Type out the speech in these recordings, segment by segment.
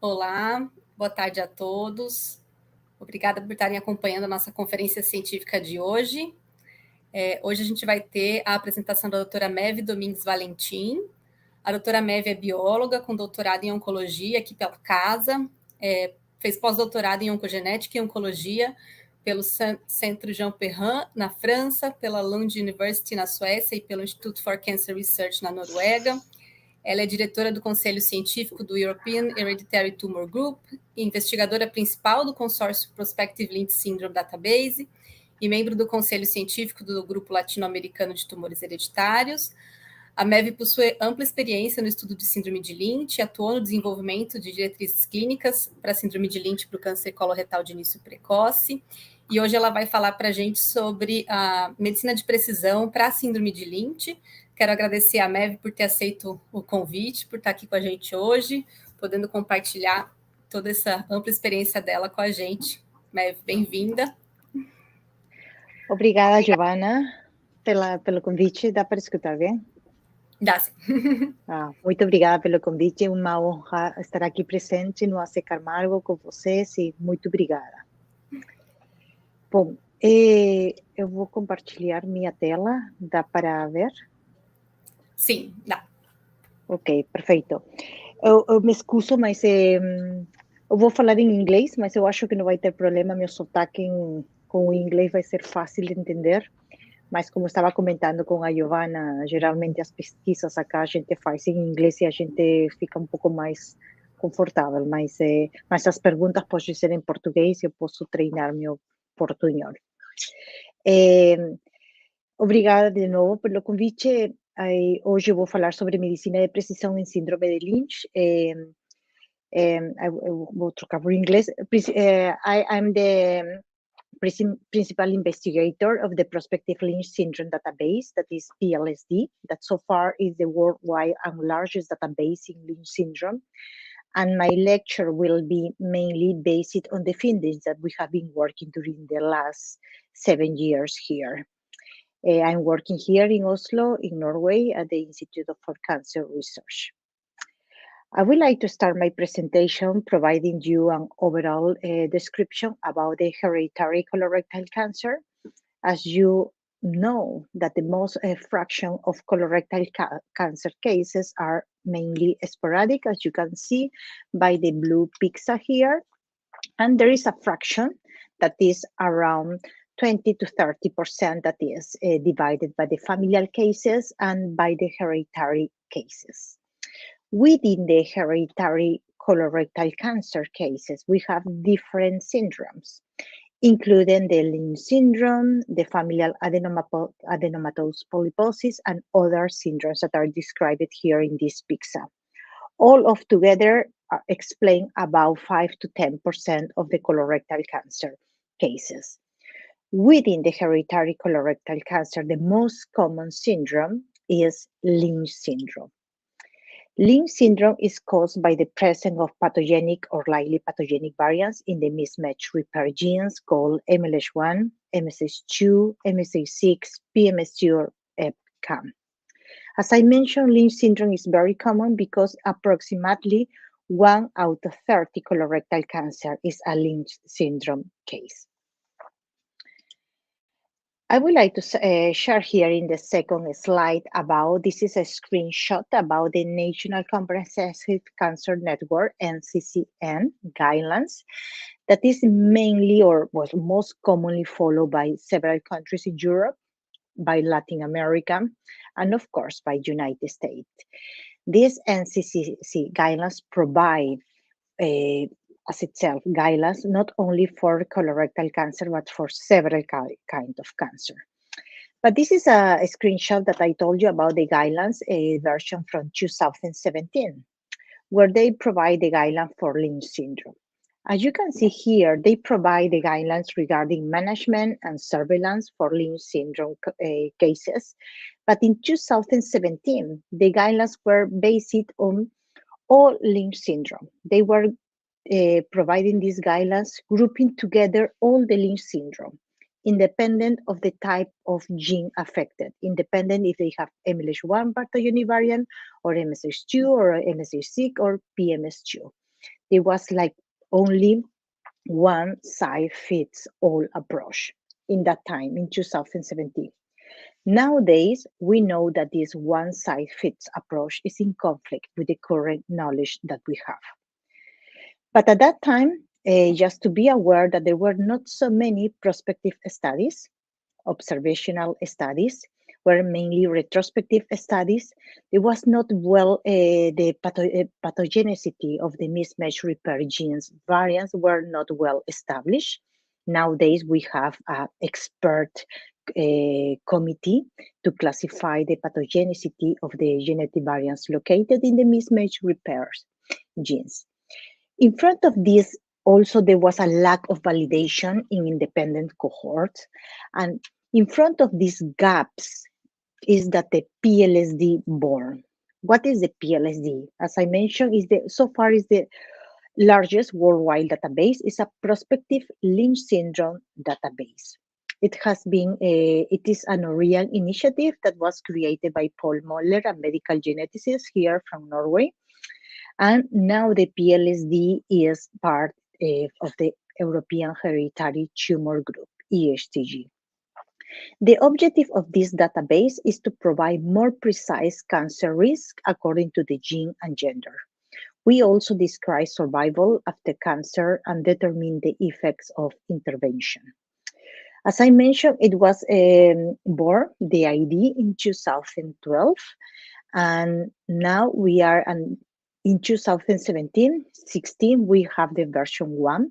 Olá, boa tarde a todos. Obrigada por estarem acompanhando a nossa conferência científica de hoje. Hoje a gente vai ter a apresentação da doutora Meve Domingues Valentim. A doutora Meve é bióloga com doutorado em oncologia aqui pela casa, fez pós-doutorado em oncogenética e oncologia pelo Centro Jean Perrin, na França, pela Lund University, na Suécia, e pelo Institute for Cancer Research, na Noruega. Ela é diretora do Conselho Científico do European Hereditary Tumor Group, investigadora principal do consórcio Prospective Lynch Syndrome Database e membro do Conselho Científico do Grupo Latino-Americano de Tumores Hereditários. A MEV possui ampla experiência no estudo de síndrome de Lynch e atuou no desenvolvimento de diretrizes clínicas para a síndrome de Lynch para o câncer coloretal de início precoce. E hoje ela vai falar para a gente sobre a medicina de precisão para a síndrome de Lynch. Quero agradecer a MEV por ter aceito o convite, por estar aqui com a gente hoje, podendo compartilhar toda essa ampla experiência dela com a gente. MEV, bem-vinda. Obrigada, Giovana, pelo convite. Dá para escutar bem? Dá sim. Muito obrigada pelo convite. É uma honra estar aqui presente no A.C.Camargo com vocês e muito obrigada. Bom, eu vou compartilhar minha tela. Dá para ver? Sim, dá. Ok, perfeito. Eu me excuso, mas eu vou falar em inglês, mas eu acho que não vai ter problema. Meu sotaque com o inglês vai ser fácil de entender. Mas como estava comentando com a Giovana, geralmente as pesquisas acá a gente faz em inglês e a gente fica um pouco mais confortável. Mas as perguntas podem ser em português e eu posso treinar meu portunhol. Obrigada de novo pelo convite. Hoje eu vou falar sobre medicina de precisão em síndrome de Lynch. Eu vou trocar por inglês. I'm the principal investigator of the Prospective Lynch Syndrome database, that is PLSD, that so far is the worldwide and largest database in Lynch syndrome. And my lecture will be mainly based on the findings that we have been working during the last 7 years here. I'm working here in Oslo, in Norway, at the Institute for Cancer Research. I would like to start my presentation providing you an overall description about the hereditary colorectal cancer. As you know, that the most fraction of colorectal cancer cases are mainly sporadic, as you can see by the blue pixel here. And there is a fraction that is around 20 to 30% that is divided by the familial cases and by the hereditary cases. Within the hereditary colorectal cancer cases, we have different syndromes, including the Lynch syndrome, the familial adenomatous polyposis, and other syndromes that are described here in this picture. All of together explain about 5 to 10% of the colorectal cancer cases. Within the hereditary colorectal cancer, the most common syndrome is Lynch syndrome. Lynch syndrome is caused by the presence of pathogenic or likely pathogenic variants in the mismatch repair genes called MLH1, MSH2, MSH6, PMS2, or EpCAM. As I mentioned, Lynch syndrome is very common because approximately 1 out of 30 colorectal cancer is a Lynch syndrome case. I would like to share here in the second slide about, this is a screenshot about the National Comprehensive Cancer Network, NCCN guidelines, that is mainly or was most commonly followed by several countries in Europe, by Latin America, and of course by United States. These NCCN guidelines provide as itself guidelines not only for colorectal cancer but for several kinds of cancer. But this is a screenshot that I told you about the guidelines, a version from 2017, where they provide the guideline for Lynch syndrome. As you can see here, they provide the guidelines regarding management and surveillance for Lynch syndrome cases. But in 2017, the guidelines were based on all Lynch syndrome. They were providing these guidelines, grouping together all the Lynch syndrome, independent of the type of gene affected, independent if they have MLH1 pathogenic variant or MSH2 or MSH6 or PMS2. It was like only one size fits all approach in that time in 2017. Nowadays, we know that this one size fits approach is in conflict with the current knowledge that we have. But at that time, just to be aware that there were not so many prospective studies, observational studies, were mainly retrospective studies. It was not well, the pathogenicity of the mismatch repair genes variants were not well established. Nowadays, we have an expert committee to classify the pathogenicity of the genetic variants located in the mismatch repairs genes. In front of this, also there was a lack of validation in independent cohorts. And in front of these gaps is that the PLSD born. What is the PLSD? As I mentioned, so far is the largest worldwide database. Is a prospective Lynch syndrome database. It is an Orion initiative that was created by Paul Moller, a medical geneticist here from Norway. And now the PLSD is part of the European Hereditary Tumor Group, EHTG. The objective of this database is to provide more precise cancer risk according to the gene and gender. We also describe survival after cancer and determine the effects of intervention. As I mentioned, it was born, the ID, in 2012, and now we are in 2017, 16, we have the version 1,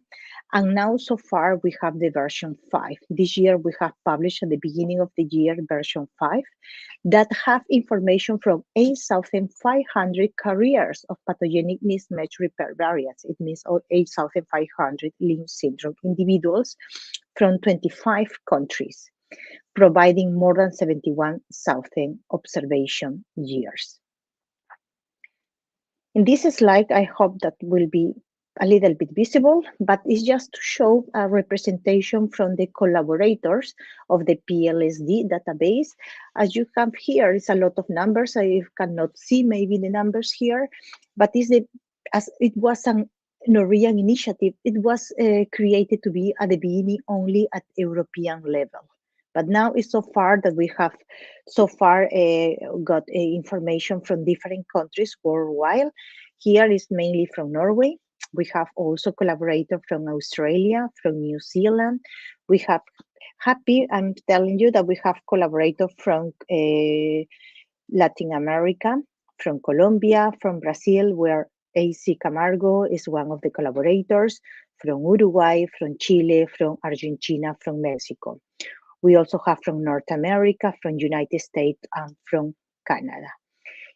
and now so far we have the version 5. This year we have published at the beginning of the year version 5 that have information from 8,500 carriers of pathogenic mismatch repair variants. It means 8,500 Lynch syndrome individuals from 25 countries, providing more than 71,000 observation years. In this slide, I hope that will be a little bit visible, but it's just to show a representation from the collaborators of the PLSD database. As you have here, it's a lot of numbers. I cannot see maybe the numbers here, but as it was an Norwegian initiative, it was created to be at the beginning only at European level. But now it's so far that we have so far got information from different countries worldwide. Here is mainly from Norway. We have also collaborators from Australia, from New Zealand. We have I'm telling you that we have collaborators from Latin America, from Colombia, from Brazil, where A.C.Camargo is one of the collaborators, from Uruguay, from Chile, from Argentina, from Mexico. We also have from North America, from United States, and from Canada.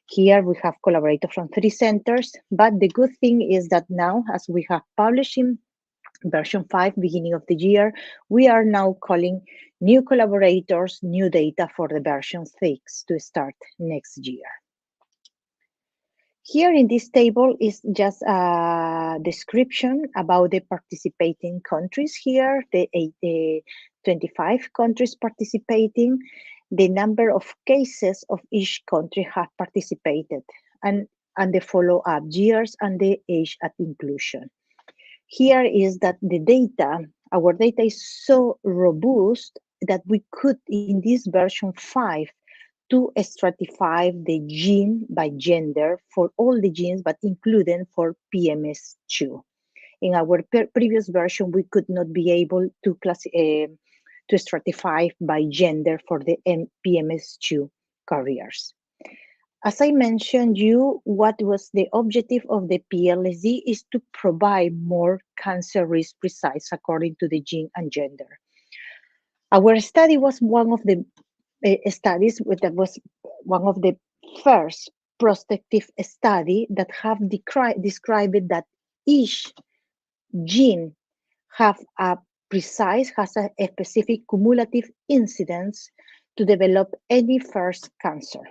Here we have collaborators from 3 centers, but the good thing is that now, as we have published in version 5, beginning of the year, we are now calling new collaborators, new data for the version 6 to start next year. Here in this table is just a description about the participating countries here, the 25 countries participating, the number of cases of each country have participated, and the follow-up years and the age at inclusion. Here is that the data, our data is so robust that we could, in this version 5, to stratify the gene by gender for all the genes, but including for PMS2. In our previous version, we could not be able to stratify by gender for the PMS2 carriers. As I mentioned what was the objective of the PLSD is to provide more cancer risk precise according to the gene and gender. Our study was one of the studies that was one of the first prospective study that have described that each gene has a specific cumulative incidence to develop any first cancer.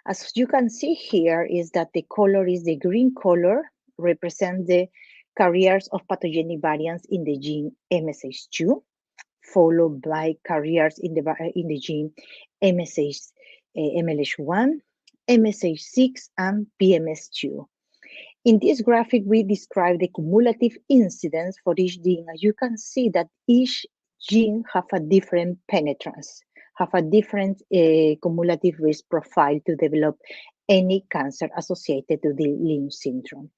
As you can see here is that the color is the green color, represent the carriers of pathogenic variants in the gene MSH2, followed by carriers in the gene MLH1, MSH6, and PMS2. In this graphic, we describe the cumulative incidence for each gene. As you can see that each gene have a different penetrance, have a different cumulative risk profile to develop any cancer associated to the Lynch syndrome.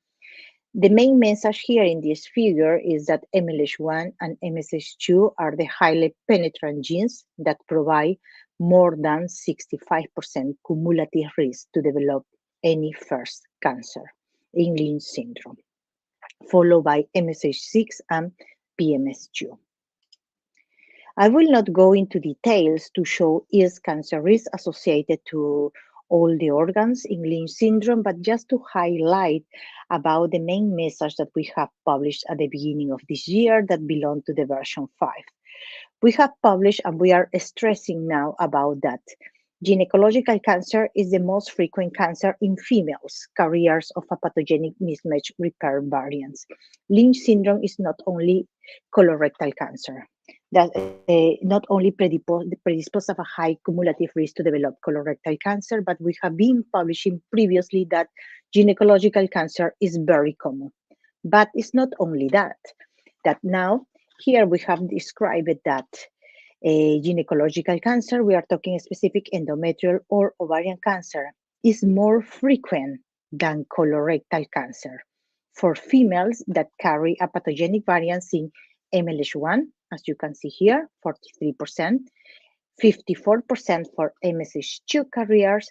The main message here in this figure is that MLH1 and MSH2 are the highly penetrant genes that provide more than 65% cumulative risk to develop any first cancer in Lynch syndrome, followed by MSH6 and PMS2. I will not go into details to show is cancer risk associated to all the organs in Lynch syndrome, but just to highlight about the main message that we have published at the beginning of this year that belong to the version 5. We have published and we are stressing now about that. Gynecological cancer is the most frequent cancer in females, carriers of a pathogenic mismatch repair variants. Lynch syndrome is not only colorectal cancer, that not only predispose of a high cumulative risk to develop colorectal cancer, but we have been publishing previously that gynecological cancer is very common. But it's not only that now here we have described that gynecological cancer, we are talking specific endometrial or ovarian cancer, is more frequent than colorectal cancer for females that carry a pathogenic variant in MLH1, as you can see here, 43%, 54% for MSH2 carriers,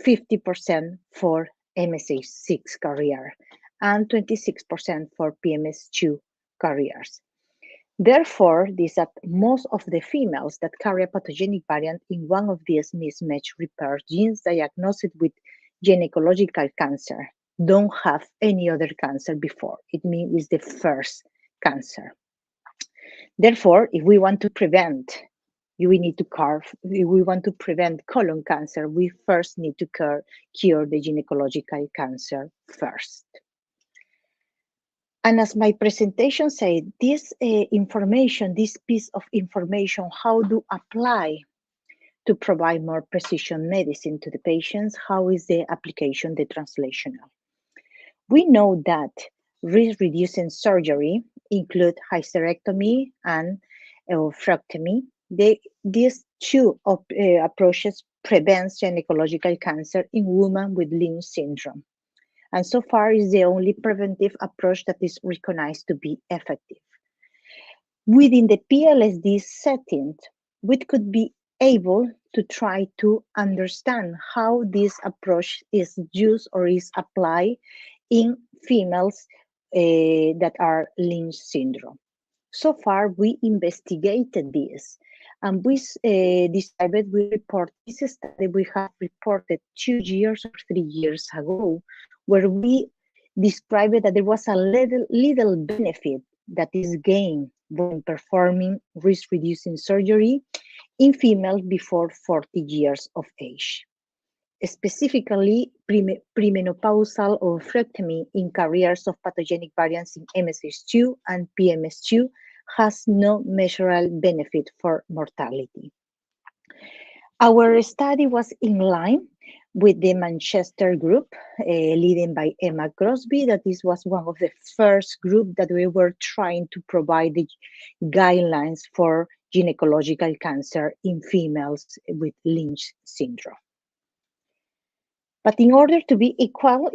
50% for MSH6 carrier, and 26% for PMS2 carriers. Therefore, this that most of the females that carry a pathogenic variant in one of these mismatch repair genes diagnosed with gynecological cancer don't have any other cancer before. It means it's the first cancer. Therefore, if we want to prevent, if we want to prevent colon cancer, we first need to cure the gynecological cancer first. And as my presentation said, this information, this piece of information, how to apply to provide more precision medicine to the patients, how is the application, the translational? We know that risk-reducing surgery include hysterectomy and oophorectomy. These two approaches prevent gynecological cancer in women with Lynch syndrome. And so far is the only preventive approach that is recognized to be effective. Within the PLSD setting, we could be able to try to understand how this approach is used or is applied in females that are Lynch syndrome. So far, we investigated this, and we decided we report this study we have reported 2 years or 3 years ago, where we described that there was a little benefit that is gained when performing risk-reducing surgery in females before 40 years of age. Specifically, premenopausal oophorectomy in carriers of pathogenic variants in MSH2 and PMS2 has no measurable benefit for mortality. Our study was in line with the Manchester group, led by Emma Crosby. That this was one of the first group that we were trying to provide the guidelines for gynecological cancer in females with Lynch syndrome. But in order to be equal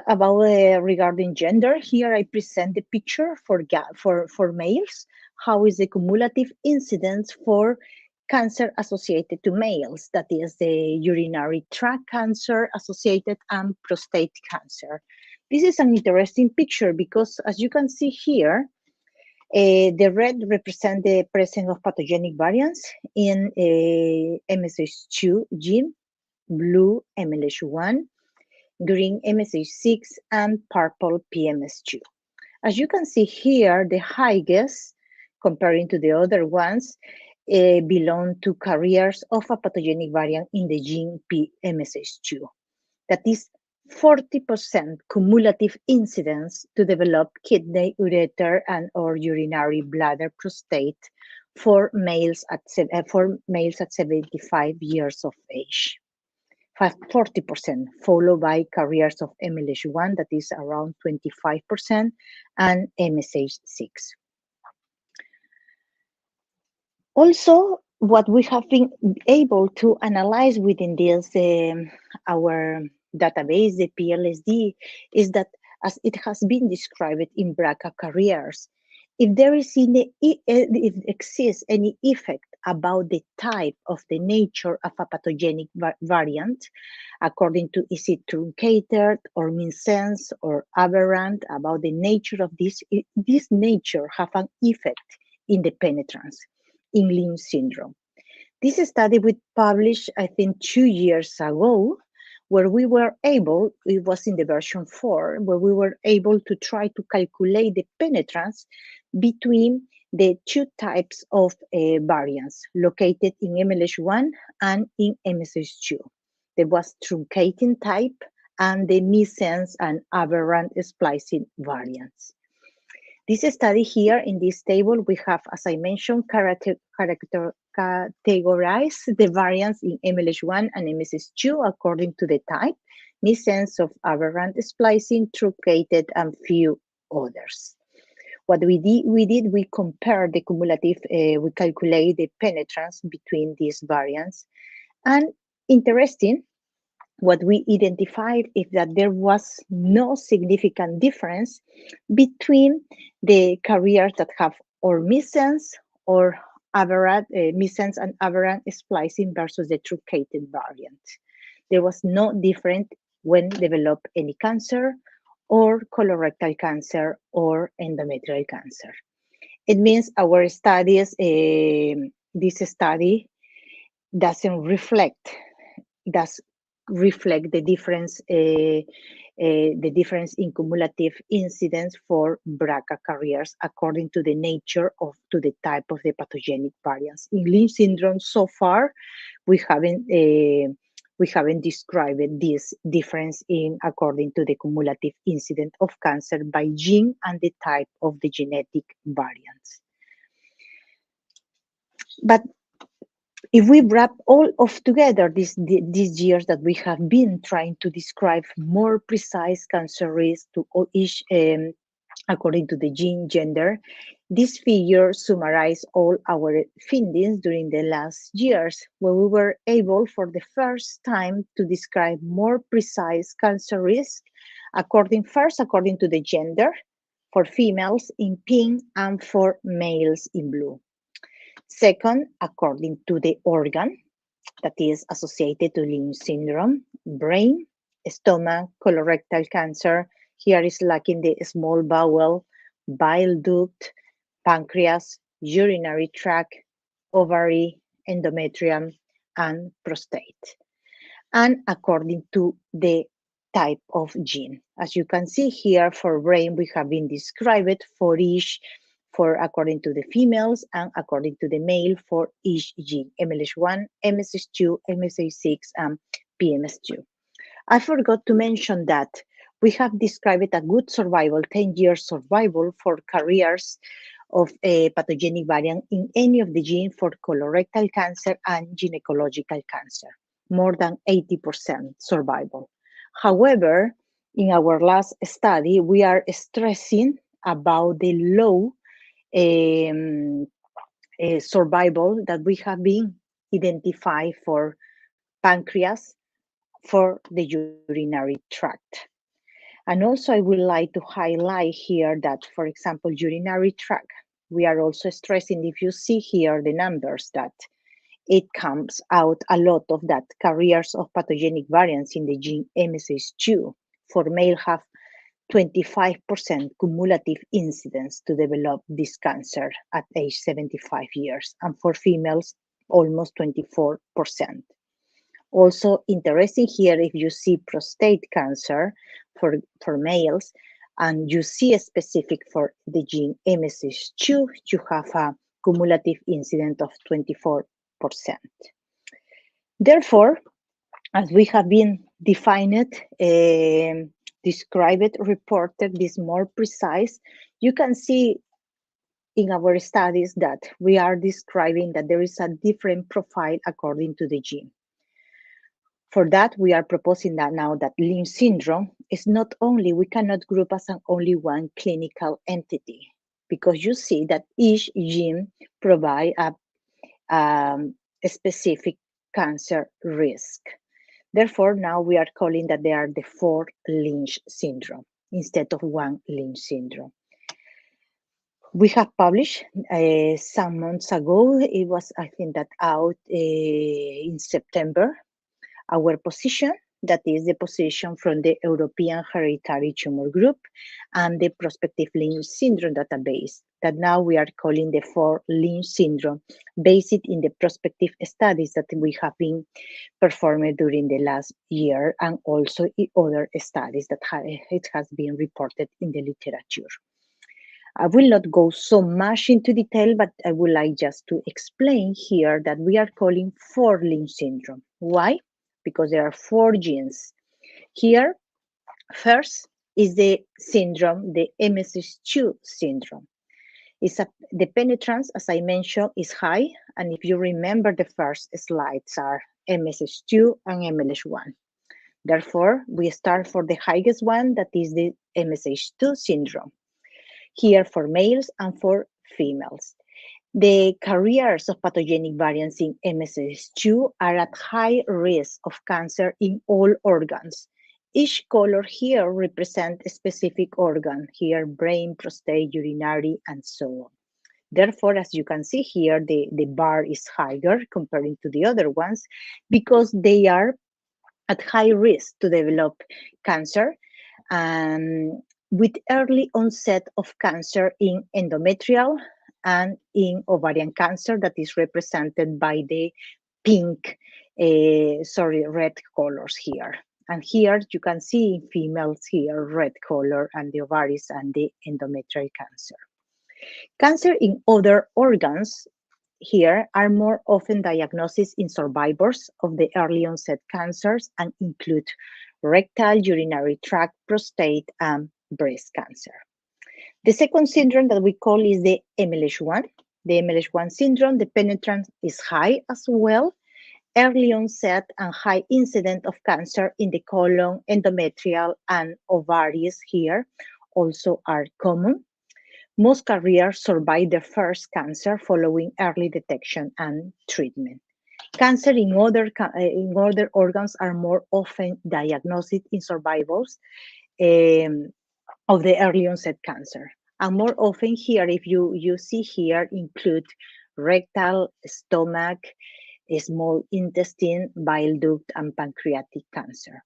about regarding gender, here I present the picture for males. How is the cumulative incidence for cancer associated to males? That is the urinary tract cancer associated and prostate cancer. This is an interesting picture because, as you can see here, the red represents the presence of pathogenic variants in MSH2 gene, blue MLH1, green MSH6, and purple PMS2. As you can see here, the highest, comparing to the other ones, belong to carriers of a pathogenic variant in the gene PMSH2. That is 40% cumulative incidence to develop kidney, ureter, and or urinary bladder prostate for males at 75 years of age. 40%, followed by carriers of MLH1, that is around 25%, and MSH6. Also, what we have been able to analyze within this, our database, the PLSD, is that as it has been described in BRCA carriers, if there is if exists any effect about the type of the nature of a pathogenic variant, according to is it truncated or missense or aberrant, about the nature of this nature have an effect in the penetrance in Lynch syndrome. This study we published, I think, 2 years ago, where we were able, it was in the version 4, where we were able to try to calculate the penetrance between the two types of variants located in MLH1 and in MSH2. There was truncating type and the missense and aberrant splicing variants. This study here in this table, we have, as I mentioned, categorized the variants in MLH1 and MSH2 according to the type, missense of aberrant splicing, truncated, and few others. What we did, we compared the cumulative, we calculate the penetrance between these variants. And interesting, what we identified is that there was no significant difference between the carriers that have or missense or aberrant, missense and aberrant splicing versus the truncated variant. There was no difference when developed any cancer or colorectal cancer or endometrial cancer. It means our studies, this study doesn't reflect the difference in cumulative incidence for BRCA carriers according to the nature of the type of the pathogenic variants. In Lynch syndrome, so far, we haven't described this difference in according to the cumulative incidence of cancer by gene and the type of the genetic variants. But if we wrap all of together these years that we have been trying to describe more precise cancer risk to each according to the gene gender, this figure summarizes all our findings during the last years, where we were able for the first time to describe more precise cancer risk according to the gender, for females in pink and for males in blue. Second, according to the organ that is associated to Lynch syndrome, brain, stomach, colorectal cancer. Here is lacking the small bowel, bile duct, pancreas, urinary tract, ovary, endometrium, and prostate. And according to the type of gene. As you can see here, for brain, we have been described for each, according to the females and according to the male for each gene, MLH1, MSH2, MSH6, and PMS2. I forgot to mention that we have described a good survival, 10-year survival for carriers of a pathogenic variant in any of the genes for colorectal cancer and gynecological cancer, more than 80% survival. However, in our last study, we are stressing about the low survival that we have been identified for pancreas, for the urinary tract. And also I would like to highlight here that, for example, urinary tract, we are also stressing, if you see here the numbers, that it comes out a lot of that carriers of pathogenic variants in the gene MSH2 for male have 25% cumulative incidence to develop this cancer at age 75 years, and for females, almost 24%. Also interesting here, if you see prostate cancer for males, and you see a specific for the gene MSH2, you have a cumulative incidence of 24%. Therefore, as we have been defined, described, reported, this more precise, you can see in our studies that we are describing that there is a different profile according to the gene. For that, we are proposing that now that Lynch syndrome is not only, we cannot group as only one clinical entity, because you see that each gene provide a specific cancer risk. Therefore, now we are calling that they are the 4 Lynch syndrome instead of 1 Lynch syndrome. We have published some months ago, it was, I think that out in September, our position, that is the position from the European Hereditary Tumor Group and the Prospective Lynch Syndrome database, that now we are calling the 4 Lynch syndrome, based in the prospective studies that we have been performed during the last year, and also in other studies that it has been reported in the literature. I will not go so much into detail, but I would like just to explain here that we are calling 4 Lynch syndrome. Why? Because there are 4 genes. Here, first is the syndrome, the MSH2 syndrome. The penetrance, as I mentioned, is high. And if you remember, the first slides are MSH2 and MLH1. Therefore, we start for the highest one, that is the MSH2 syndrome. Here for males and for females. The carriers of pathogenic variants in MSH2 are at high risk of cancer in all organs. Each color here represents a specific organ, here brain, prostate, urinary, and so on. Therefore, as you can see here, the bar is higher comparing to the other ones because they are at high risk to develop cancer, with early onset of cancer in endometrial and in ovarian cancer, that is represented by the red colors here. And here you can see in females here, red color, and the ovaries and the endometrial cancer. Cancer in other organs here are more often diagnosed in survivors of the early onset cancers and include rectal, urinary tract, prostate, and breast cancer. The second syndrome that we call is the MLH1. The MLH1 syndrome, the penetrance is high as well. Early onset and high incidence of cancer in the colon, endometrial, and ovaries here also are common. Most carriers survive their first cancer following early detection and treatment. Cancer in other organs are more often diagnosed in survivors of the early onset cancer. And more often here, if you see here, include rectal, stomach, small intestine, bile duct, and pancreatic cancer.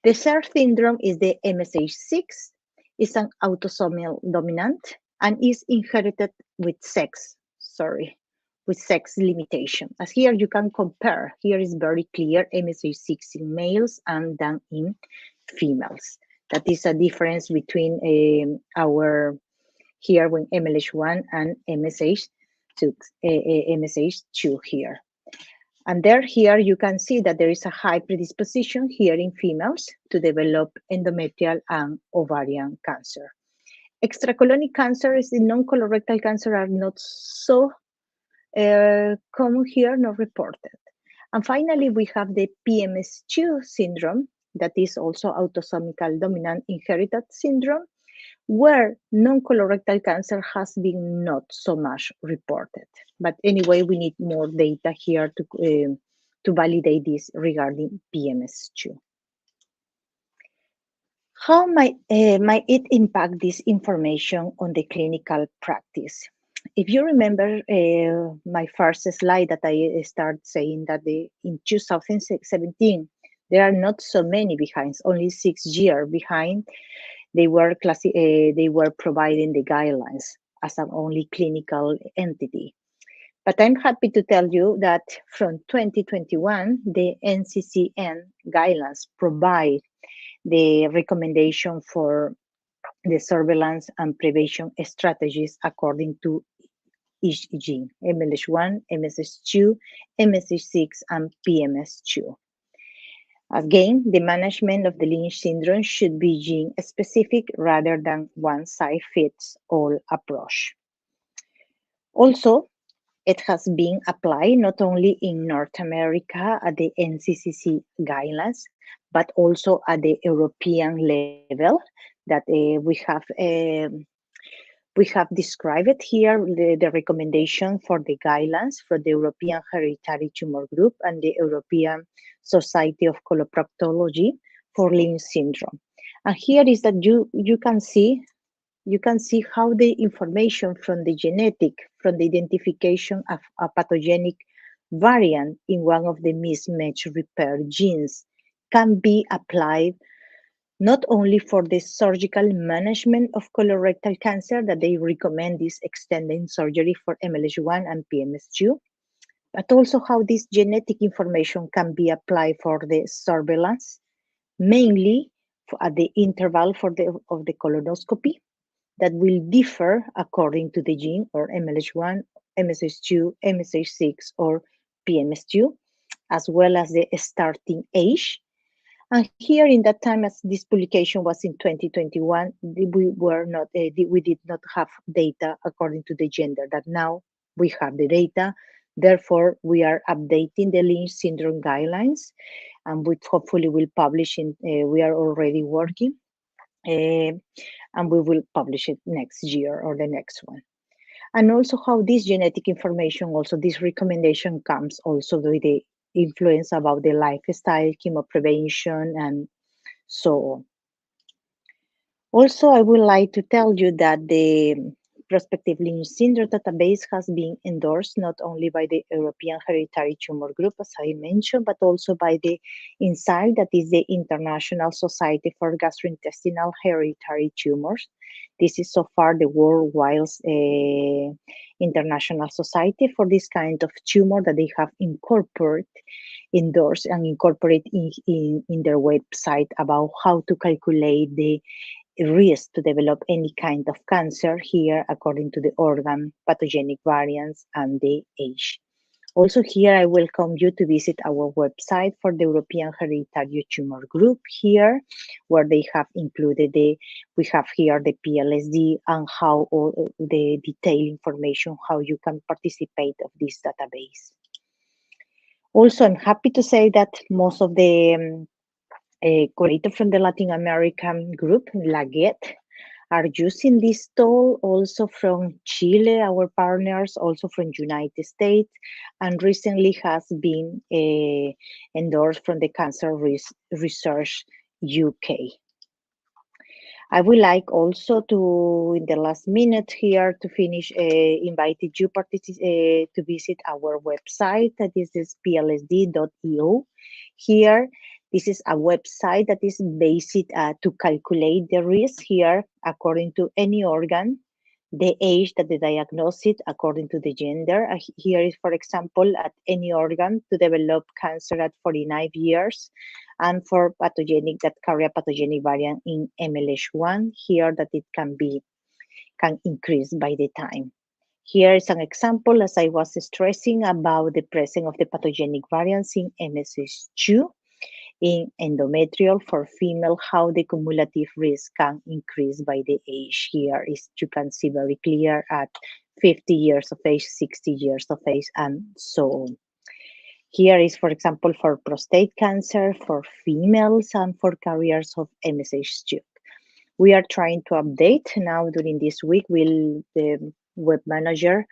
The third syndrome is the MSH6. It's an autosomal dominant and is inherited with sex limitation. As here you can compare, here is very clear, MSH6 in males and then in females. That is a difference between our here when MLH1 and MSH2 here. And here you can see that there is a high predisposition here in females to develop endometrial and ovarian cancer. Extracolonic cancers in non-colorectal cancer are not so common here, not reported. And finally, we have the PMS2 syndrome, that is also autosomal dominant inherited syndrome, where non-colorectal cancer has been not so much reported. But anyway, we need more data here to validate this regarding PMS2. How might it impact this information on the clinical practice? If you remember my first slide that I started saying that in 2017, there are not so many behind, only 6 years behind, they were providing the guidelines as an only clinical entity. But I'm happy to tell you that from 2021, the NCCN guidelines provide the recommendation for the surveillance and prevention strategies according to each gene, MLH1, MSH2, MSH6, and PMS2. Again, the management of the Lynch syndrome should be gene-specific rather than one-size-fits-all approach. Also, it has been applied not only in North America at the NCCC guidelines, but also at the European level that we have described it here, the recommendation for the guidelines for the European Hereditary Tumor Group and the European Society of Coloproctology for Lynch syndrome. And here is that you can see how the information from the identification of a pathogenic variant in one of the mismatch repair genes can be applied not only for the surgical management of colorectal cancer, that they recommend this extended surgery for MLH1 and PMS2, but also how this genetic information can be applied for the surveillance, mainly at the interval of the colonoscopy, that will differ according to the gene or MLH1, MSH2, MSH6, or PMS2, as well as the starting age. And here, in that time, as this publication was in 2021, we did not have data according to the gender. That now we have the data. Therefore, we are updating the Lynch syndrome guidelines, and we hopefully will publish in. We are already working, and we will publish it next year or the next one. And also how this genetic information, also this recommendation comes also with the influence about the lifestyle, chemo prevention, and so on. Also, I would like to tell you that the prospective Lynch syndrome database has been endorsed not only by the European Hereditary Tumor Group, as I mentioned, but also by the INSIGHT, that is the International Society for Gastrointestinal Hereditary Tumors. This is so far the worldwide international society for this kind of tumor that they have endorsed and incorporate in their website about how to calculate the risk to develop any kind of cancer here according to the organ, pathogenic variants, and the age. Also here, I welcome you to visit our website for the European Hereditary Tumor Group here, where they have included we have here the PLSD and how all the detailed information, how you can participate of this database. Also, I'm happy to say that most of the collaborators from the Latin American group, LAGET, are using this tool, also from Chile, our partners, also from United States, and recently has been endorsed from the Cancer Research UK. I would like also to, in the last minute here, to finish, invited you to visit our website, that is this plsd.eu. Here, this is a website that is based to calculate the risk here according to any organ, the age that the diagnosis according to the gender. Here is, for example, at any organ to develop cancer at 49 years, and for pathogenic that carry a pathogenic variant in MLH1, here that it can increase by the time. Here is an example, as I was stressing, about the presence of the pathogenic variants in MSH2 in endometrial for female, how the cumulative risk can increase by the age. Here is, you can see very clear at 50 years of age, 60 years of age, and so on. Here is, for example, for prostate cancer, for females, and for carriers of MSH2. We are trying to update now during this week. Will the web manager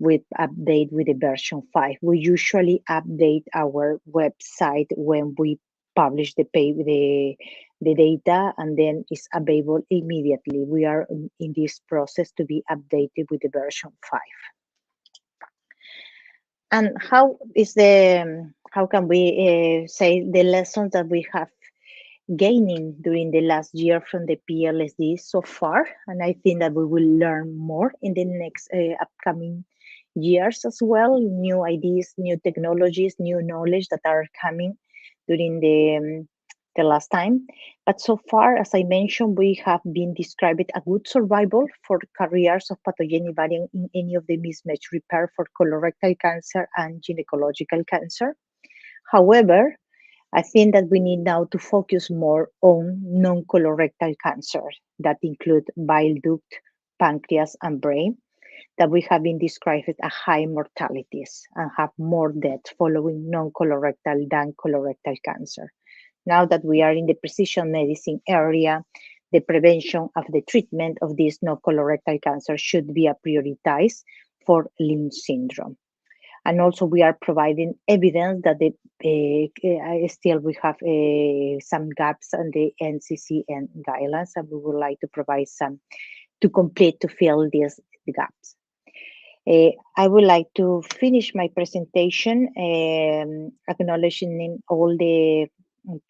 with update with the version 5. We usually update our website when we publish the data, and then it's available immediately. We are in this process to be updated with the version 5. And how can we say the lessons that we have gaining during the last year from the PLSD so far? And I think that we will learn more in the next upcoming years as well. New ideas, new technologies, new knowledge that are coming during the last time. But so far, as I mentioned, we have been described a good survival for carriers of pathogenic variant in any of the mismatch repair for colorectal cancer and gynecological cancer. However, I think that we need now to focus more on non-colorectal cancer that include bile duct, pancreas, and brain, that we have been described as a high mortalities and have more death following non-colorectal than colorectal cancer. Now that we are in the precision medicine area, the prevention of the treatment of this non-colorectal cancer should be a prioritized for Lynch syndrome. And also we are providing evidence that still we have some gaps on the NCCN guidelines, and we would like to provide some to fill these gaps. I would like to finish my presentation acknowledging all the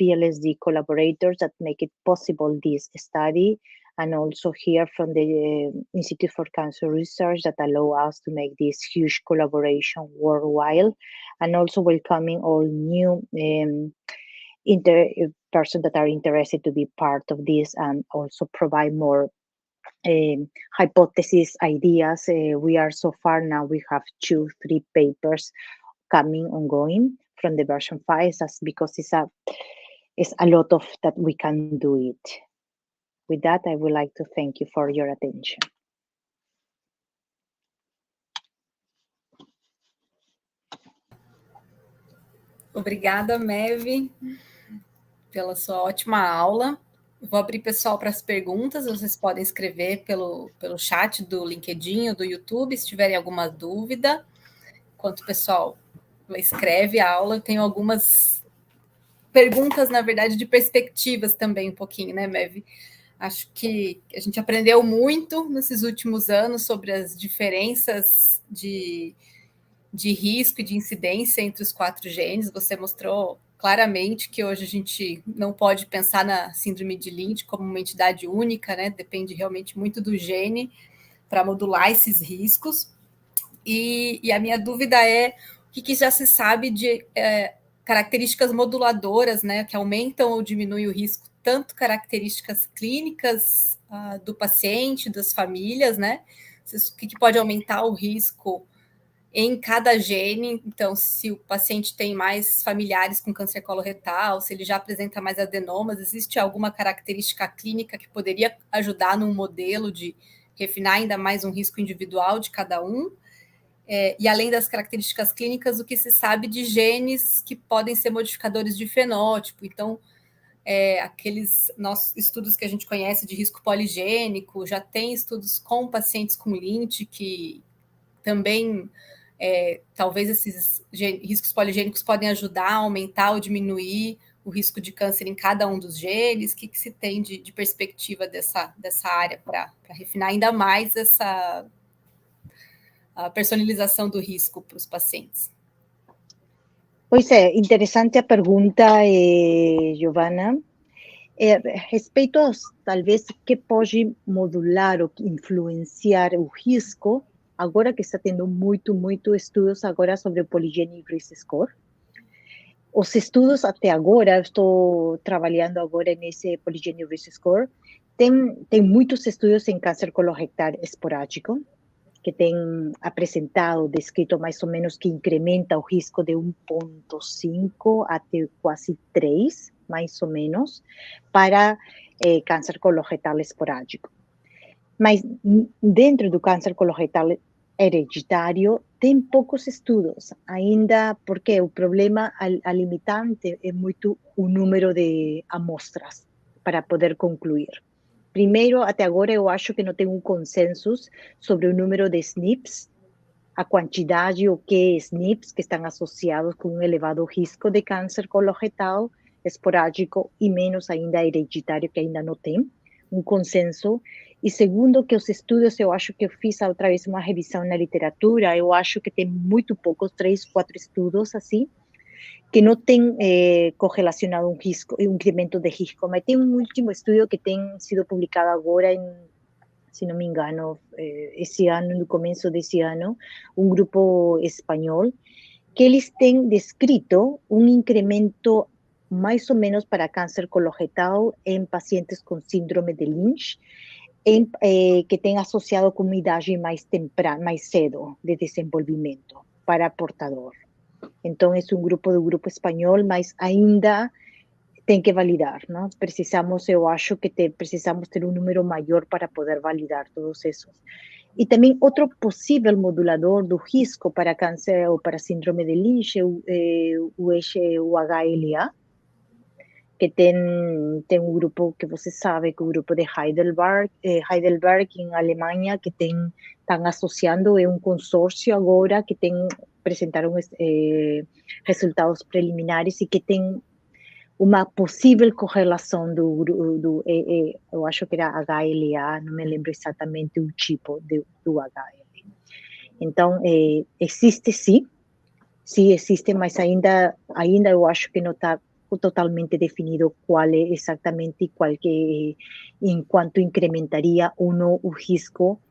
PLSD collaborators that make it possible this study, and also hear from the Institute for Cancer Research that allow us to make this huge collaboration worldwide, and also welcoming all new persons that are interested to be part of this and also provide more hypothesis ideas. We are so far now, we have 2-3 papers coming ongoing from the version 5, that's because it's a lot of that we can do it. With that, I would like to thank you for your attention. Obrigada, Mev, pela sua ótima aula. Eu vou abrir, pessoal, para as perguntas. Vocês podem escrever pelo chat do LinkedIn ou do YouTube, se tiverem alguma dúvida. Enquanto o pessoal escreve a aula, eu tenho algumas perguntas, na verdade, de perspectivas também, um pouquinho, né, Mev? Acho que a gente aprendeu muito nesses últimos anos sobre as diferenças de risco e de incidência entre os 4 genes. Você mostrou claramente que hoje a gente não pode pensar na síndrome de Lynch como uma entidade única, né? Depende realmente muito do gene para modular esses riscos. E a minha dúvida é o que já se sabe de características moduladoras, né, que aumentam ou diminuem o risco, tanto características clínicas do paciente, das famílias, né? O que pode aumentar o risco em cada gene. Então, se o paciente tem mais familiares com câncer coloretal, se ele já apresenta mais adenomas, existe alguma característica clínica que poderia ajudar num modelo de refinar ainda mais um risco individual de cada um? E além das características clínicas, o que se sabe de genes que podem ser modificadores de fenótipo? Então, aqueles nossos estudos que a gente conhece de risco poligênico, já tem estudos com pacientes com Lynch que também talvez esses riscos poligênicos podem ajudar a aumentar ou diminuir o risco de câncer em cada um dos genes. O que se tem de perspectiva dessa área para refinar ainda mais a personalização do risco para os pacientes? Pois é, interessante a pergunta, Giovana. Respeito aos, talvez, que pode modular ou influenciar o risco, agora que está tendo muito estudos agora sobre o Polygenic Risk Score. Os estudos até agora, eu estou trabalhando agora nesse Polygenic Risk Score, tem muitos estudos em câncer colorectal esporádico, que tem apresentado, descrito mais ou menos que incrementa o risco de 1,5 até quase 3, mais ou menos, para câncer colorectal esporádico. Mas dentro do câncer colorectal hereditário, tem poucos estudos, ainda porque o problema, a limitante é muito o número de amostras para poder concluir. Primeiro, até agora, eu acho que não tem um consenso sobre o número de SNPs, a quantidade ou que SNPs que estão associados com um elevado risco de câncer colorectal esporádico e menos ainda hereditário, que ainda não tem um consenso. E segundo, que os estudos, eu acho que eu fiz outra vez uma revisão na literatura, eu acho que tem muito poucos, 3, 4 estudos assim, que não tem correlacionado um risco, um incremento de risco, mas tem um último estudo que tem sido publicado agora, se não me engano, esse ano, no começo desse ano, um grupo espanhol, que eles têm descrito um incremento mais ou menos para câncer coloretal em pacientes com síndrome de Lynch, que tem associado com uma idade mais temprana, mais cedo de desenvolvimento para portador. Então, é um grupo espanhol, mas ainda tem que validar, não? Eu acho que precisamos ter um número maior para poder validar todos esses. E também outro possível modulador do risco para câncer ou para síndrome de Lynch é o HLA, que tem um grupo que você sabe, que é o grupo de Heidelberg em Alemanha, que estão associando, é um consórcio agora que apresentaram resultados preliminares e que tem uma possível correlação eu acho que era HLA, não me lembro exatamente o tipo do HLA. Então, existe sim, existe, mas ainda eu acho que não está totalmente definido qual é exatamente enquanto incrementaria ou não o risco,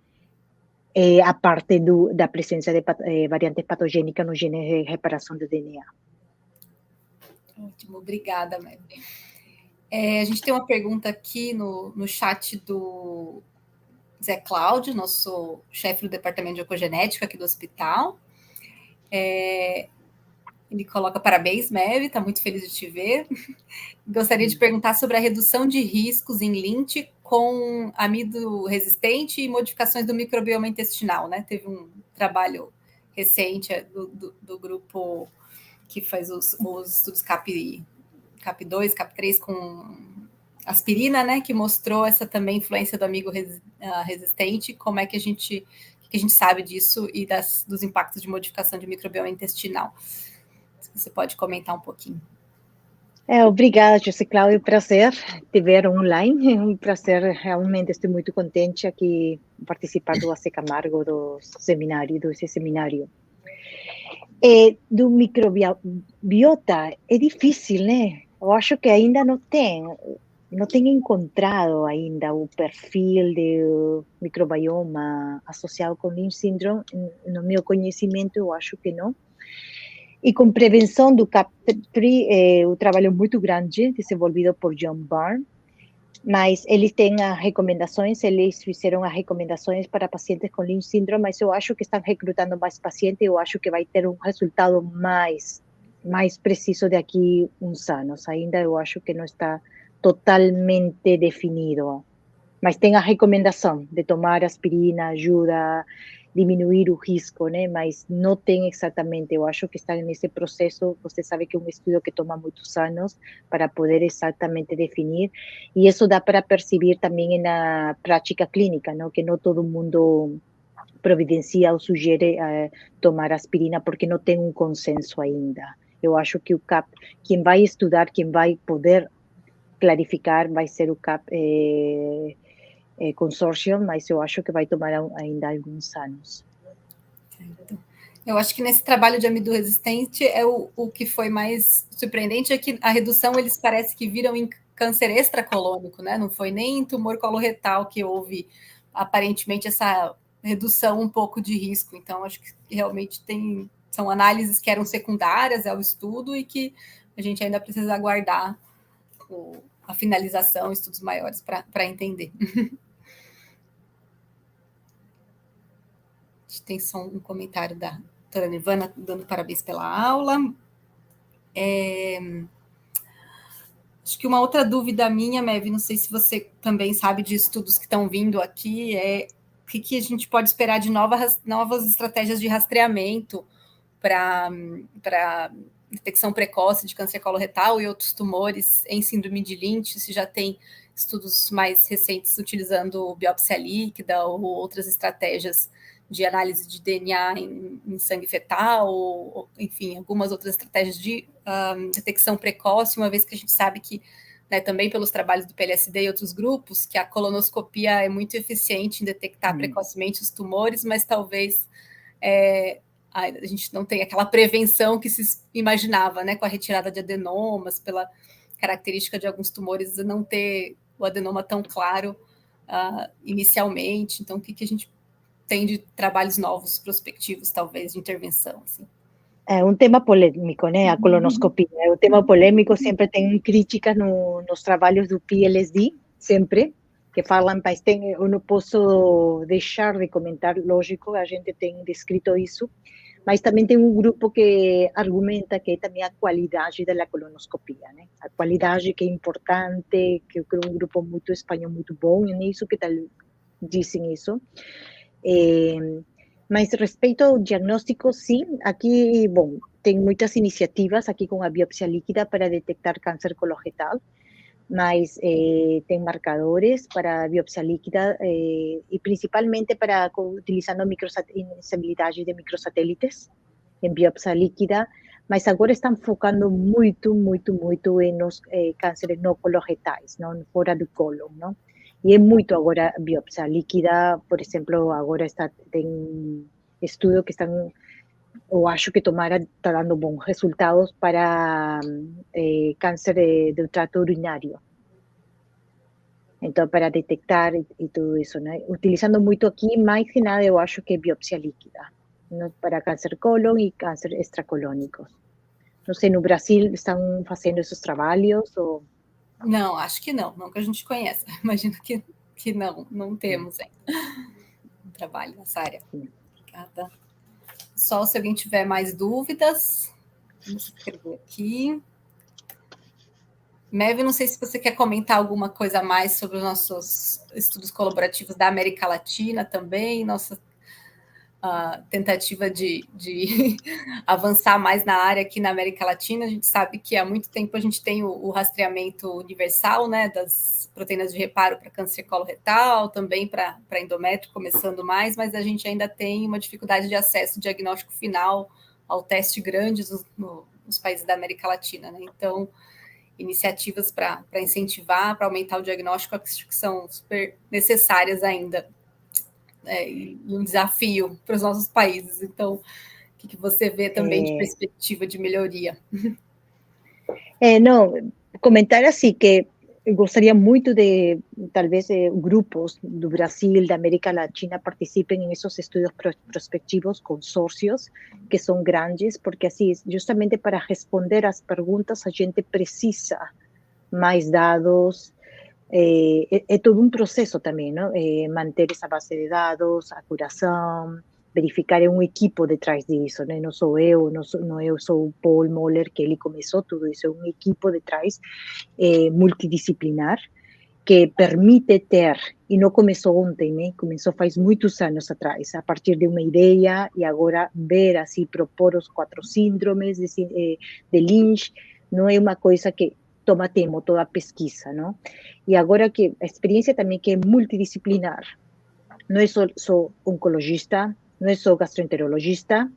a parte da presença de variantes patogênicas no gene de reparação do DNA. Ótimo, obrigada, Mary. A gente tem uma pergunta aqui no chat do Zé Cláudio, nosso chefe do departamento de oncogenética aqui do hospital. Ele coloca: parabéns, Mary, está muito feliz de te ver. Gostaria de perguntar sobre a redução de riscos em Lynch com amido resistente e modificações do microbioma intestinal, né? Teve um trabalho recente do grupo que faz os estudos CAP2, CAP3 com aspirina, né? Que mostrou essa também influência do amigo resistente. Como é que a gente sabe disso e dos impactos de modificação de microbioma intestinal? Você pode comentar um pouquinho. Obrigada, José Cláudio, prazer te ver online, é um prazer, realmente estou muito contente aqui participar do A.C.Camargo, desse seminário. Do microbiota, é difícil, né? Eu acho que ainda não tenho encontrado ainda o perfil do microbioma associado com Lynch Syndrome, no meu conhecimento eu acho que não. E com prevenção do CAP3, o trabalho é muito grande, desenvolvido por John Barnes, mas eles têm as recomendações, eles fizeram as recomendações para pacientes com Lynch Syndrome, mas eu acho que estão recrutando mais pacientes, eu acho que vai ter um resultado mais preciso daqui uns anos. Ainda eu acho que não está totalmente definido, mas tem a recomendação de tomar aspirina, ajuda a diminuir o risco, né? Mas não tem exatamente, eu acho que está nesse processo, você sabe que é um estudo que toma muitos anos para poder exatamente definir, e isso dá para perceber também na prática clínica, não? Que não todo mundo providencia ou sugere tomar aspirina porque não tem um consenso ainda. Eu acho que o CAP, quem vai estudar, quem vai poder clarificar, vai ser o CAP consórcio, mas eu acho que vai tomar ainda alguns anos. Eu acho que nesse trabalho de amido resistente o que foi mais surpreendente é que a redução eles parece que viram em câncer extracolônico, né? Não foi nem em tumor coloretal que houve aparentemente essa redução um pouco de risco. Então acho que realmente são análises que eram secundárias ao estudo e que a gente ainda precisa aguardar a finalização, estudos maiores para entender. A gente tem só um comentário da doutora Nirvana dando parabéns pela aula. Acho que uma outra dúvida minha, Mev, não sei se você também sabe de estudos que estão vindo aqui, o que a gente pode esperar de novas estratégias de rastreamento para detecção precoce de câncer coloretal e outros tumores em síndrome de Lynch, se já tem estudos mais recentes utilizando biópsia líquida ou outras estratégias de análise de DNA em sangue fetal, ou, enfim, algumas outras estratégias de detecção precoce, uma vez que a gente sabe que, né, também pelos trabalhos do PLSD e outros grupos, que a colonoscopia é muito eficiente em detectar precocemente os tumores, mas talvez a gente não tem aquela prevenção que se imaginava, né, com a retirada de adenomas, pela característica de alguns tumores de não ter o adenoma tão claro inicialmente. Então, o que a gente tem de trabalhos novos, prospectivos, talvez, de intervenção? Assim? É um tema polêmico, né? A colonoscopia. É um tema polêmico, sempre tem críticas nos trabalhos do PLSD, sempre, que falam, mas eu não posso deixar de comentar, lógico, a gente tem descrito isso, mas também tem um grupo que argumenta que é também a qualidade da colonoscopia, né? A qualidade que é importante, que eu creo um grupo muito espanhol, muito bom nisso, que tal dizem isso. Mas respeito ao diagnóstico, sim, aqui, bom, tem muitas iniciativas aqui com a biopsia líquida para detectar câncer coloretal, mas tem marcadores para biopsia líquida e principalmente para utilizando sensibilidade de microsatélites em biopsia líquida, mas agora estão focando muito nos cânceres não coloretais, não fora do cólon, não? E é muito agora biopsia líquida, por exemplo, agora tem estudo que estão, eu acho que está dando bons resultados para câncer do trato urinário. Então, para detectar e tudo isso, né? Utilizando muito aqui, mais que nada, eu acho que é biopsia líquida, né? Para câncer colon e câncer extracolônicos. Não sei, no Brasil estão fazendo esses trabalhos? Ou... Não, acho que não que a gente conheça. Imagino que não temos um trabalho nessa área. Obrigada. Só se alguém tiver mais dúvidas, vamos escrever aqui. Mev, não sei se você quer comentar alguma coisa a mais sobre os nossos estudos colaborativos da América Latina também, nossa tentativa de avançar mais na área aqui na América Latina. A gente sabe que há muito tempo a gente tem o rastreamento universal, né, das proteínas de reparo para câncer coloretal, também para endométrio, começando mais, mas a gente ainda tem uma dificuldade de acesso diagnóstico final ao teste grande nos países da América Latina, né? Então, iniciativas para incentivar, para aumentar o diagnóstico, acho que são super necessárias ainda. E um desafio para os nossos países. Então, o que você vê também de perspectiva de melhoria? Não, comentar assim que eu gostaria muito de, talvez, grupos do Brasil, da América Latina participem em esses estudos prospectivos, consórcios, que são grandes, porque assim, justamente para responder às perguntas, a gente precisa mais dados. É todo um processo também, não? Manter essa base de dados, a curação, verificar um equipo detrás disso, né? Não sou eu, não eu sou o Paul Moller, que ele começou tudo isso, é um equipo detrás multidisciplinar, que permite ter, e não começou ontem, né? Começou faz muitos anos atrás, a partir de uma ideia, e agora ver, assim, propor os 4 síndromes de Lynch, não é uma coisa que toma tempo, toda a pesquisa, não? E agora que a experiência também que é multidisciplinar, não é só oncologista, não é só gastroenterologista,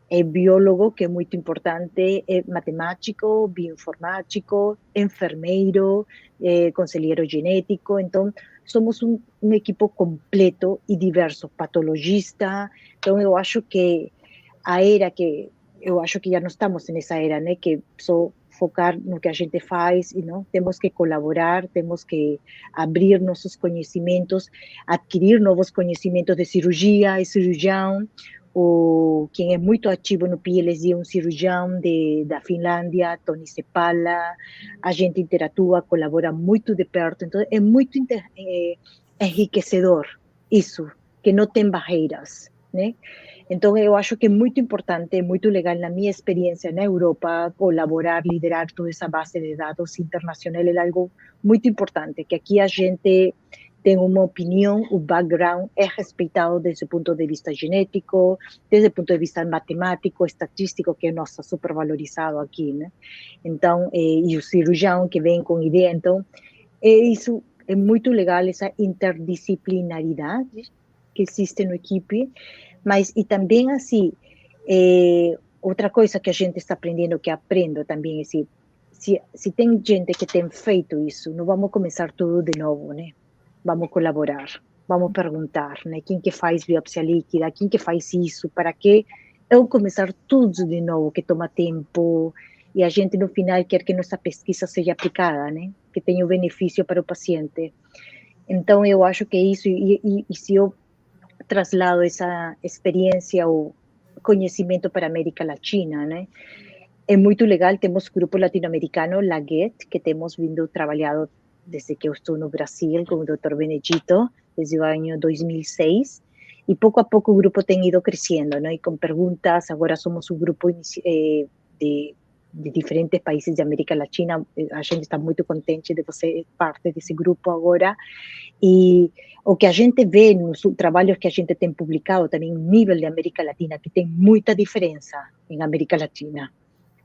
é biólogo, que é muito importante, é matemático, bioinformático, enfermeiro, conselheiro genético. Então, somos um equipo completo e diverso, patologista. Então, eu acho que eu acho que já não estamos nessa era, né, que só focar no que a gente faz, e não temos que colaborar, temos que abrir nossos conhecimentos, adquirir novos conhecimentos de cirurgia e cirurgião. Quem é muito ativo no PLSD é um cirurgião da Finlândia, Tony Sepala. A gente interatua, colabora muito de perto, então é muito enriquecedor isso, que não tem barreiras, né? Então, eu acho que é muito importante, muito legal, na minha experiência na Europa, colaborar, liderar toda essa base de dados internacional é algo muito importante, que aqui a gente tem uma opinião, o background é respeitado desde o ponto de vista genético, desde o ponto de vista matemático, estatístico, que é, nossa, super valorizado aqui, né? Então, e o cirurgião que vem com ideia, então, isso é muito legal, essa interdisciplinaridade que existe na equipe, mas e também assim, outra coisa que a gente está aprendendo, que aprendo também, é se tem gente que tem feito isso, não vamos começar tudo de novo, né? Vamos colaborar, vamos perguntar, né? Quem que faz biopsia líquida, quem que faz isso, para que eu começar tudo de novo, que toma tempo, e a gente no final quer que nossa pesquisa seja aplicada, né? Que tenha o benefício para o paciente. Então, eu acho que isso, e se eu traslado essa experiência conhecimento para a América Latina, né? É muito legal, temos grupo latino-americano, la GET, que temos vindo trabalhado desde que eu estou no Brasil com o Dr. Benedito, desde o ano 2006, e pouco a pouco o grupo tem ido crescendo, né? E com perguntas, agora somos um grupo de diferentes países de América Latina, a gente está muito contente de você ser parte desse grupo agora, e o que a gente vê nos trabalhos que a gente tem publicado também no nível de América Latina, que tem muita diferença em América Latina.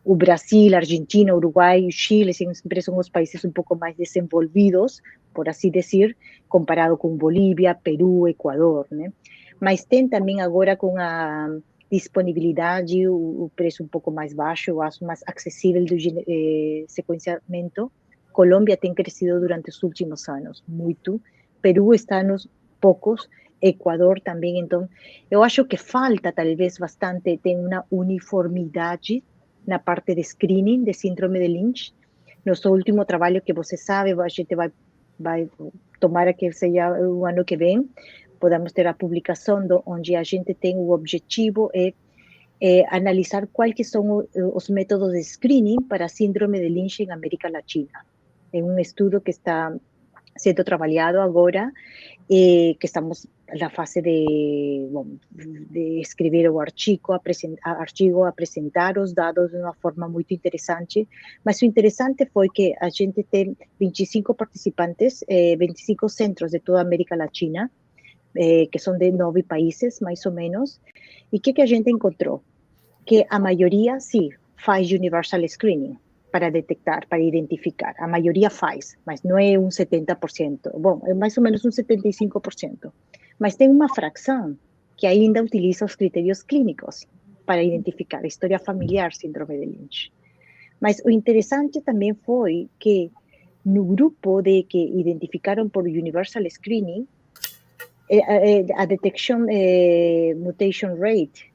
O Brasil, a Argentina, Uruguai, Chile sempre são os países um pouco mais desenvolvidos, por assim dizer, comparado com Bolívia, Peru, Equador, né? Mas tem também agora com a disponibilidade, o preço um pouco mais baixo, eu acho mais acessível do sequenciamento. Colômbia tem crescido durante os últimos anos, muito. Peru está nos poucos, Equador também. Então, eu acho que falta, talvez, bastante, tem uma uniformidade na parte de screening de síndrome de Lynch. Nosso último trabalho, que você sabe, a gente vai tomara que seja o ano que vem, podamos ter a publicação onde a gente tem o objetivo analisar quais são os métodos de screening para síndrome de Lynch em América Latina. É um estudo que está sendo trabalhado agora, que estamos na fase de escrever o artigo, apresentar os dados de uma forma muito interessante, mas o interessante foi que a gente tem 25 participantes, 25 centros de toda a América Latina, que são de 9 países, mais ou menos, e que a gente encontrou? Que a maioria, sim, faz universal screening, para detectar, para identificar. A maioria faz, mas não é um 70%. Bom, é mais ou menos um 75%. Mas tem uma fração que ainda utiliza os critérios clínicos para identificar a história familiar síndrome de Lynch. Mas o interessante também foi que no grupo de que identificaram por universal screening, a detection mutation rate,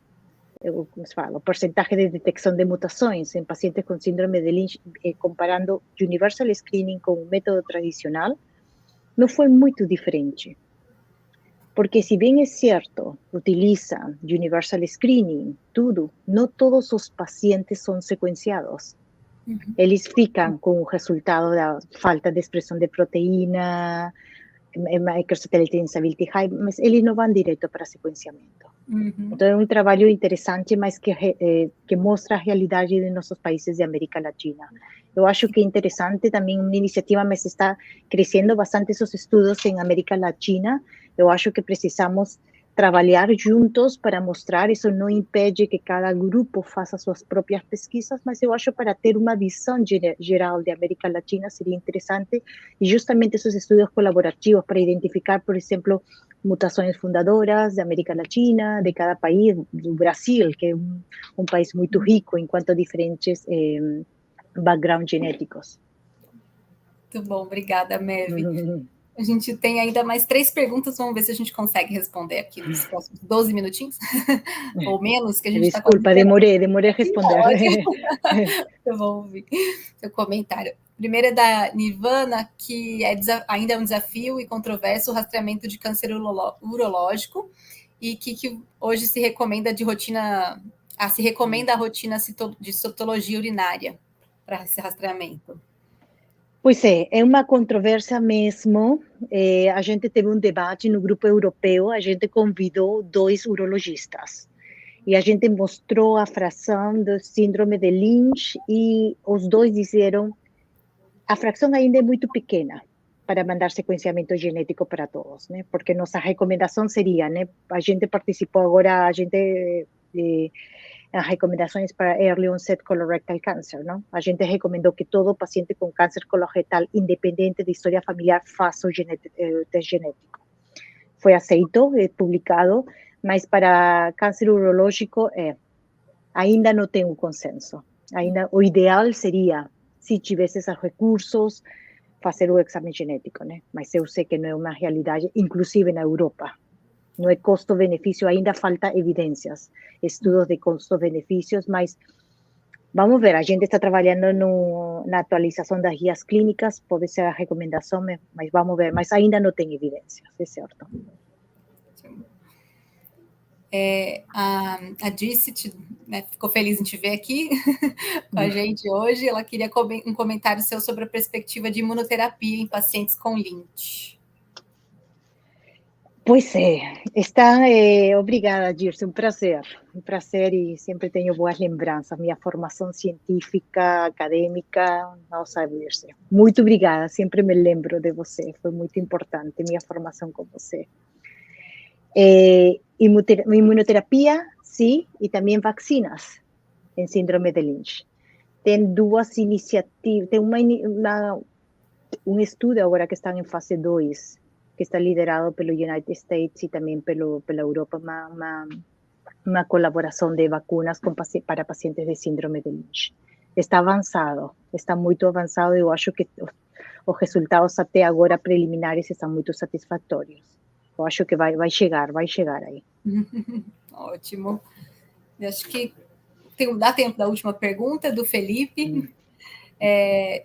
como se fala, o porcentagem de detecção de mutações em pacientes com síndrome de Lynch, comparando universal screening com o método tradicional, não foi muito diferente. Porque, se bem é certo, utilizam universal screening, tudo, não todos os pacientes são sequenciados. Eles ficam com o resultado da falta de expressão de proteína, microsatellite instability high, mas eles não vão direto para sequenciamento. Então, é um trabalho interessante, mas que mostra a realidade de nossos países de América Latina. Eu acho que é interessante também uma iniciativa, mas está crescendo bastante esses estudos em América Latina. Eu acho que precisamos trabalhar juntos para mostrar, isso não impede que cada grupo faça suas próprias pesquisas, mas eu acho que para ter uma visão geral de América Latina seria interessante, e justamente esses estudos colaborativos para identificar, por exemplo, mutações fundadoras da América Latina, de cada país, do Brasil, que é um país muito rico em quanto a diferentes backgrounds genéticos. Muito bom, obrigada, Mevi. A gente tem ainda mais 3 perguntas, vamos ver se a gente consegue responder aqui nos próximos 12 minutinhos, ou menos, que a gente está com... Desculpa, demorei a responder. Eu vou ouvir seu comentário. Primeiro é da Nirvana, que ainda é um desafio e controverso o rastreamento de câncer urológico, e que hoje se recomenda a rotina de citologia urinária para esse rastreamento. Pois é uma controvérsia mesmo. A gente teve um debate no grupo europeu, a gente convidou 2 urologistas. E a gente mostrou a fração do síndrome de Lynch e os 2 disseram a fração ainda é muito pequena para mandar sequenciamento genético para todos, né? Porque nossa recomendação seria, né? A gente participou agora, as recomendações para early onset colorectal cancer, não? A gente recomendou que todo paciente com câncer coloretal, independente de história familiar, faça o teste genético. Foi aceito, publicado, mas para câncer urológico, ainda não tem um consenso. Ainda, o ideal seria, se tivesse esses recursos, fazer o exame genético, né? Mas eu sei que não é uma realidade, inclusive na Europa. Não é custo-benefício, ainda falta evidências, estudos de custo-benefícios, mas vamos ver, a gente está trabalhando na atualização das guias clínicas, pode ser a recomendação, mas vamos ver, mas ainda não tem evidências, é certo. A Dicit, né, ficou feliz em te ver aqui com a gente hoje. Ela queria um comentário seu sobre a perspectiva de imunoterapia em pacientes com Lynch. Pois obrigada, Girce, um prazer e sempre tenho boas lembranças. Minha formação científica, acadêmica, nossa, Girce, muito obrigada, sempre me lembro de você, foi muito importante minha formação com você. Imunoterapia, sim, e também vacinas em síndrome de Lynch. Tem duas iniciativas, tem um estudo agora que está em fase 2, que está liderado pelo United States e também pela Europa, uma colaboração de vacinas para pacientes de síndrome de Lynch. Está avançado, está muito avançado, eu acho que os resultados até agora preliminares estão muito satisfatórios. Eu acho que vai chegar aí. Ótimo. Eu acho que dá tempo da última pergunta, do Felipe.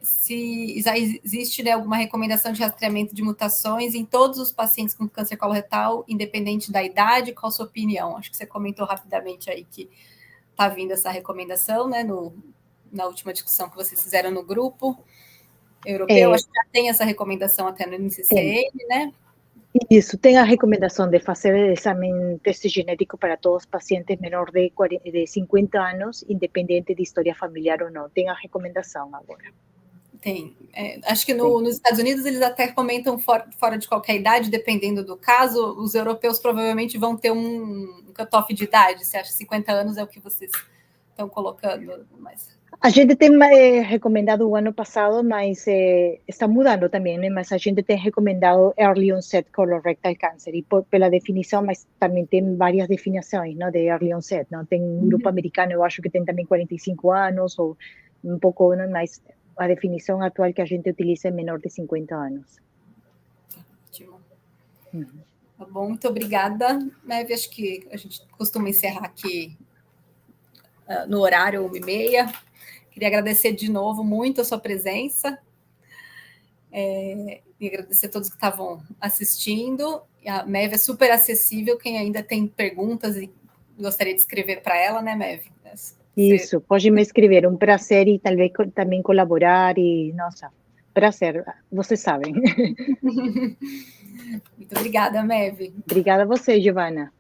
Se já existe, né, alguma recomendação de rastreamento de mutações em todos os pacientes com câncer coloretal, independente da idade, qual a sua opinião? Acho que você comentou rapidamente aí que está vindo essa recomendação, né, na última discussão que vocês fizeram no grupo europeu. Acho que já tem essa recomendação até no NCCN, né? Isso, tem a recomendação de fazer exame teste genético para todos os pacientes menores de 50 anos, independente de história familiar ou não. Tem a recomendação agora. Tem. Acho que nos Estados Unidos eles até comentam fora de qualquer idade, dependendo do caso. Os europeus provavelmente vão ter um cutoff de idade. Você acha que 50 anos é o que vocês estão colocando? A gente tem recomendado o ano passado, mas está mudando também, né? Mas a gente tem recomendado early onset colorectal cancer, e pela definição, mas também tem várias definições, não, de early onset, não? Tem um grupo americano, eu acho que tem também 45 anos, ou um pouco, não? Mas a definição atual que a gente utiliza é menor de 50 anos. Ótimo. Tá bom, muito obrigada, Neve. Acho que a gente costuma encerrar aqui no horário 1h30. Queria agradecer de novo muito a sua presença e agradecer a todos que estavam assistindo. A Mev é super acessível, quem ainda tem perguntas e gostaria de escrever para ela, né, Mev? Isso, pode me escrever, um prazer e talvez também colaborar e, nossa, prazer, vocês sabem. Muito obrigada, Mev. Obrigada a você, Giovana.